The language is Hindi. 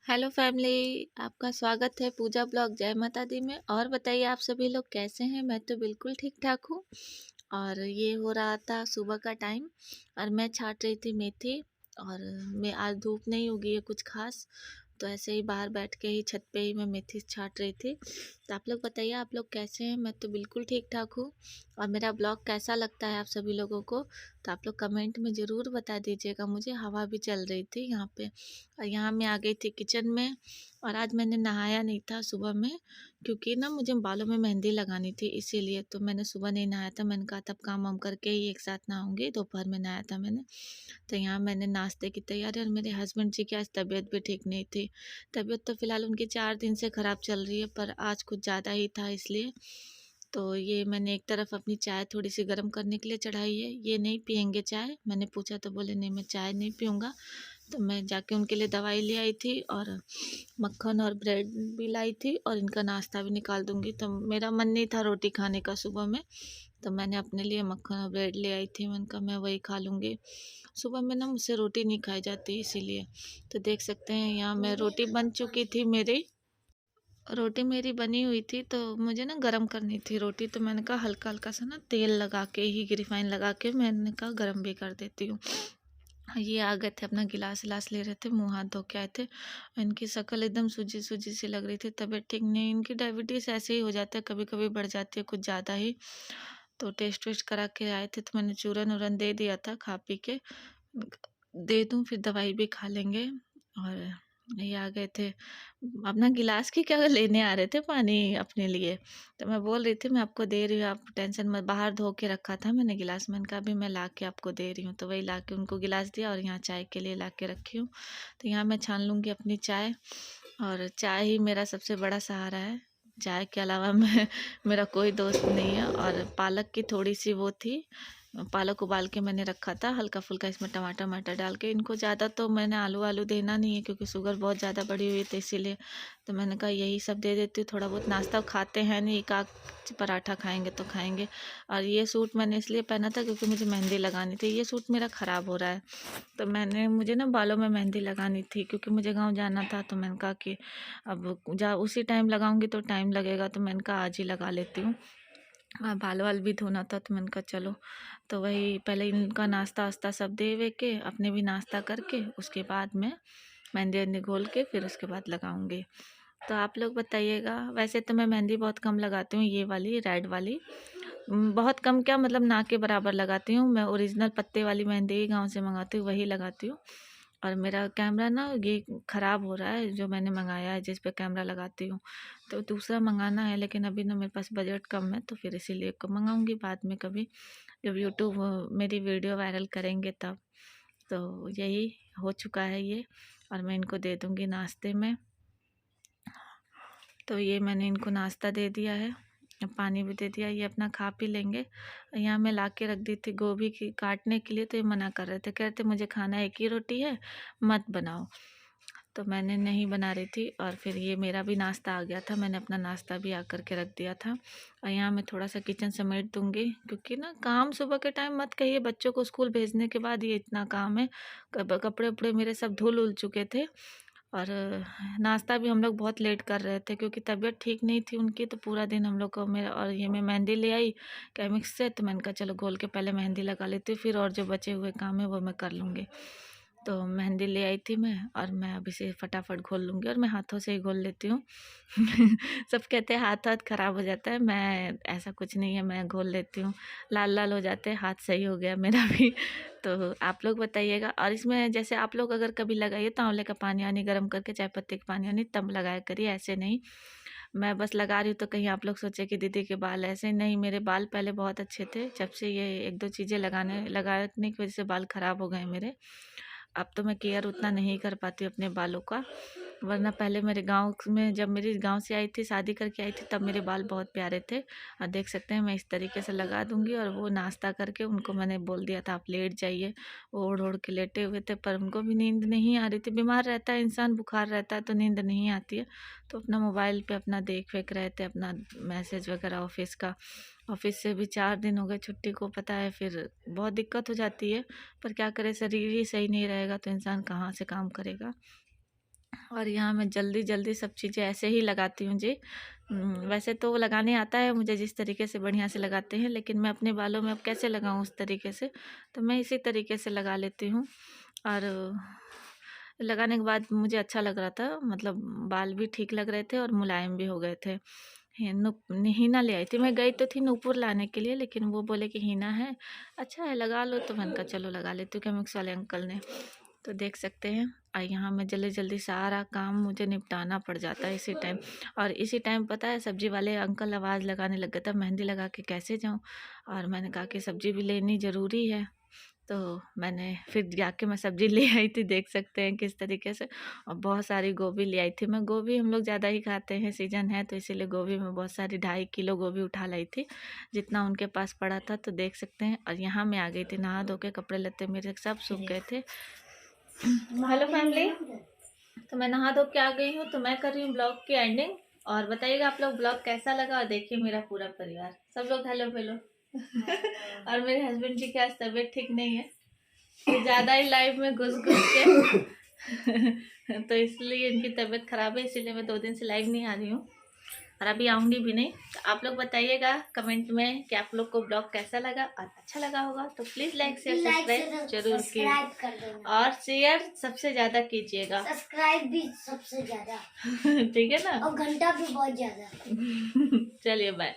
हेलो फैमिली, आपका स्वागत है पूजा ब्लॉग जय माता दी में। और बताइए आप सभी लोग कैसे हैं। मैं तो बिल्कुल ठीक ठाक हूँ। और ये हो रहा था सुबह का टाइम और मैं छाट रही थी मेथी। और मैं आज धूप नहीं उगी है कुछ खास, तो ऐसे ही बाहर बैठ के ही छत पे ही मैं मेथी छाट रही थी। तो आप लोग बताइए आप लोग कैसे हैं। मैं तो बिल्कुल ठीक ठाक हूँ। और मेरा ब्लॉग कैसा लगता है आप सभी लोगों को, तो आप लोग कमेंट में ज़रूर बता दीजिएगा मुझे। हवा भी चल रही थी यहाँ पे। और यहाँ मैं आ गई थी किचन में। और आज मैंने नहाया नहीं था सुबह में, क्योंकि ना मुझे बालों में मेहंदी लगानी थी, इसीलिए तो मैंने सुबह नहीं नहाया था। मैंने कहा तब काम वाम करके ही एक साथ नहाऊंगी। दोपहर में नहाया था मैंने। तो यहाँ मैंने नाश्ते की तैयारी, और मेरे हस्बैंड जी की आज तबीयत भी ठीक नहीं थी। तबीयत तो फ़िलहाल उनकी 4 दिन से ख़राब चल रही है, पर आज कुछ ज़्यादा ही था इसलिए। तो ये मैंने एक तरफ अपनी चाय थोड़ी सी गर्म करने के लिए चढ़ाई है। ये नहीं पियेंगे चाय, मैंने पूछा तो बोले नहीं मैं चाय नहीं पीऊँगा। तो मैं जाके उनके लिए दवाई ले आई थी, और मक्खन और ब्रेड भी लाई थी, और इनका नाश्ता भी निकाल दूँगी। तो मेरा मन नहीं था रोटी खाने का सुबह में, तो मैंने अपने लिए मक्खन और ब्रेड ले आई थी। मैंने कहा मैं वही खा लूँगी। सुबह में ना मुझसे रोटी नहीं खाई जाती इसीलिए। तो देख सकते हैं यहाँ मैं रोटी बन चुकी थी मेरी। रोटी मेरी बनी हुई थी, तो मुझे ना गरम करनी थी रोटी। तो मैंने कहा हल्का हल्का सा ना तेल लगा के ही, रिफाइन लगा के मैंने कहा गरम भी कर देती हूँ। ये आ गए थे, अपना गिलास विलास ले रहे थे, मुंह हाथ धो के आए थे। इनकी शक्ल एकदम सूजी सूजी सी लग रही थी, तबीयत ठीक नहीं। इनकी डायबिटीज़ ऐसे ही हो जाता है, कभी कभी बढ़ जाती है कुछ ज़्यादा ही। तो टेस्ट वेस्ट करा के आए थे, तो मैंने चूरन वूरन दे दिया था, खा पी के दे दूँ फिर दवाई भी खा लेंगे। और ये आ गए थे, अपना गिलास की क्या लेने आ रहे थे पानी अपने लिए। तो मैं बोल रही थी मैं आपको दे रही हूँ, आप टेंशन मत। बाहर धो के रखा था मैंने गिलास, मैंने कहा अभी मैं ला के आपको दे रही हूँ। तो वही ला के उनको गिलास दिया, और यहाँ चाय के लिए ला के रखी हूँ। तो यहाँ मैं छान लूँगी अपनी चाय। और चाय ही मेरा सबसे बड़ा सहारा है। चाय के अलावा मैं मेरा कोई दोस्त नहीं है। और पालक की थोड़ी सी वो थी, पालक उबाल के मैंने रखा था हल्का फुल्का, इसमें टमाटर वमाटर डाल के। इनको ज़्यादा तो मैंने आलू आलू देना नहीं है, क्योंकि शुगर बहुत ज़्यादा बढ़ी हुई है, इसीलिए। तो मैंने कहा यही सब दे देती हूँ, थोड़ा बहुत नाश्ता खाते हैं नहीं, एक आध पराठा खाएंगे तो खाएंगे। और ये सूट मैंने इसलिए पहना था क्योंकि मुझे मेहंदी लगानी थी। ये सूट मेरा ख़राब हो रहा है, तो मुझे ना बालों में मेहंदी लगानी थी, क्योंकि मुझे गाँव जाना था। तो मैंने कहा कि अब जा उसी टाइम लगाऊंगी तो टाइम लगेगा, तो मैंने कहा आज ही लगा लेती हूँ। बाल वाल भी धोना था, तो मैंने कहा चलो। तो वही पहले इनका नाश्ता वास्ता सब दे वे के, अपने भी नाश्ता करके, उसके बाद मैं मेहंदी वेहंदी घोल के फिर उसके बाद लगाऊंगी। तो आप लोग बताइएगा। वैसे तो मैं मेहंदी बहुत कम लगाती हूँ, ये वाली रेड वाली। बहुत कम क्या, मतलब ना के बराबर लगाती हूँ। मैं ओरिजिनल पत्ते वाली मेहंदी ही गाँव से मंगाती हूँ, वही लगाती हूँ। और मेरा कैमरा ना ये ख़राब हो रहा है, जो मैंने मंगाया है जिस पे कैमरा लगाती हूँ। तो दूसरा मंगाना है, लेकिन अभी ना मेरे पास बजट कम है, तो फिर इसीलिए मंगाऊंगी बाद में कभी, जब यूट्यूब मेरी वीडियो वायरल करेंगे तब। तो यही हो चुका है ये, और मैं इनको दे दूँगी नाश्ते में। तो ये मैंने इनको नाश्ता दे दिया है, पानी भी दे दिया, ये अपना खा पी लेंगे। यहाँ मैं ला के रख दी थी गोभी की काटने के लिए, तो ये मना कर रहे थे, कह रहे थे मुझे खाना एक ही रोटी है, मत बनाओ। तो मैंने नहीं बना रही थी। और फिर ये मेरा भी नाश्ता आ गया था, मैंने अपना नाश्ता भी आकर के रख दिया था। और यहाँ मैं थोड़ा सा किचन समेट दूँगी, क्योंकि ना काम सुबह के टाइम मत कहिए, बच्चों को स्कूल भेजने के बाद ये इतना काम है। कपड़े उपड़े मेरे सब धुल उल चुके थे। और नाश्ता भी हम लोग बहुत लेट कर रहे थे, क्योंकि तबीयत ठीक नहीं थी उनकी। तो पूरा दिन हम लोग को मेरा, और ये मैं मेहंदी ले आई केमिक्स से, तो मैंने कहा चलो घोल के पहले मेहंदी लगा लेती हूँ, फिर और जो बचे हुए काम है वो मैं कर लूँगी। तो मेहंदी ले आई थी मैं, और मैं अभी से फटाफट घोल लूँगी, और मैं हाथों से ही घोल लेती हूँ। सब कहते हैं हाथ हाथ खराब हो जाता है, मैं ऐसा कुछ नहीं है, मैं घोल लेती हूँ। लाल लाल हो जाते हैं हाथ, सही हो गया मेरा भी। तो आप लोग बताइएगा। और इसमें जैसे आप लोग अगर कभी लगाइए तो आंवले का पानी वानी गर्म करके, चाय पत्ती का पानी वानी तब लगाया करिए, ऐसे नहीं। मैं बस लगा रही हूँ तो कहीं आप लोग सोचे कि दीदी के बाल ऐसे नहीं। मेरे बाल पहले बहुत अच्छे थे, जब से ये एक दो चीज़ें लगाने की वजह से बाल ख़राब हो गए मेरे। अब तो मैं केयर उतना नहीं कर पाती हूँ अपने बालों का, वरना पहले मेरे गाँव में, जब मेरी गाँव से आई थी, शादी करके आई थी, तब मेरे बाल बहुत प्यारे थे। और देख सकते हैं मैं इस तरीके से लगा दूँगी। और वो नाश्ता करके उनको मैंने बोल दिया था आप लेट जाइए, वो ओढ़ ओढ़ के लेटे हुए थे, पर उनको भी नींद नहीं आ रही थी। बीमार रहता है इंसान, बुखार रहता है तो नींद नहीं आती है। तो अपना मोबाइल पे अपना देख वेख रहे थे, अपना मैसेज वगैरह ऑफिस का। ऑफिस से भी 4 दिन हो गए छुट्टी को, पता है फिर बहुत दिक्कत हो जाती है। पर क्या करें, शरीर ही सही नहीं रहेगा तो इंसान कहाँ से काम करेगा। और यहाँ मैं जल्दी जल्दी सब चीज़ें ऐसे ही लगाती हूँ जी। वैसे तो लगाने आता है मुझे जिस तरीके से बढ़िया से लगाते हैं, लेकिन मैं अपने बालों में अब कैसे लगाऊँ उस तरीके से, तो मैं इसी तरीके से लगा लेती हूँ। और लगाने के बाद मुझे अच्छा लग रहा था, मतलब बाल भी ठीक लग रहे थे और मुलायम भी हो गए थे। हीना ले आई थी, मैं गई तो थी नूपुर लाने के लिए, लेकिन वो बोले कि हीना है, अच्छा है लगा लो, तो मैंने कहा चलो लगा लेती हूँ केमिक्स वाले अंकल ने। तो देख सकते हैं। और यहाँ मैं जल्दी जल्दी सारा काम मुझे निपटाना पड़ जाता है इसी टाइम। और इसी टाइम पता है सब्जी वाले अंकल आवाज़ लगाने लग गए, था मेहंदी लगा के कैसे जाऊँ। और मैंने कहा कि सब्जी भी लेनी ज़रूरी है, तो मैंने फिर जाके मैं सब्जी ले आई थी, देख सकते हैं किस तरीके से। और बहुत सारी गोभी ले आई थी मैं, गोभी हम लोग ज़्यादा ही खाते हैं, सीजन है तो इसीलिए गोभी में बहुत सारी 2.5 किलो गोभी उठा लाई थी, जितना उनके पास पड़ा था। तो देख सकते हैं। और यहाँ मैं आ गई थी नहा धो के, कपड़े लत्ते मेरे सब सूख गए थे। हेलो फैमिली, तो मैं नहा धो के आ गई हूँ, तो मैं कर रही हूँ ब्लॉग की एंडिंग। और बताइएगा आप लोग ब्लॉग कैसा लगा, और देखिए मेरा पूरा परिवार, सब लोग हेलो हेलो। और मेरे हस्बैंड जी की आज तबीयत ठीक नहीं है, तो ज़्यादा ही लाइव में घुस घुस के तो इसलिए इनकी तबीयत खराब है, इसीलिए मैं 2 दिन से लाइव नहीं आ रही हूँ, और अभी आऊँगी भी नहीं। तो आप लोग बताइएगा कमेंट में कि आप लोग को ब्लॉग कैसा लगा, और अच्छा लगा होगा तो प्लीज़ लाइक शेयर सब्सक्राइब जरूर कीजिए, और शेयर सबसे ज़्यादा कीजिएगा, सब्सक्राइब भी सबसे ज़्यादा ठीक है ना, और घंटा भी बहुत ज़्यादा। चलिए बाय।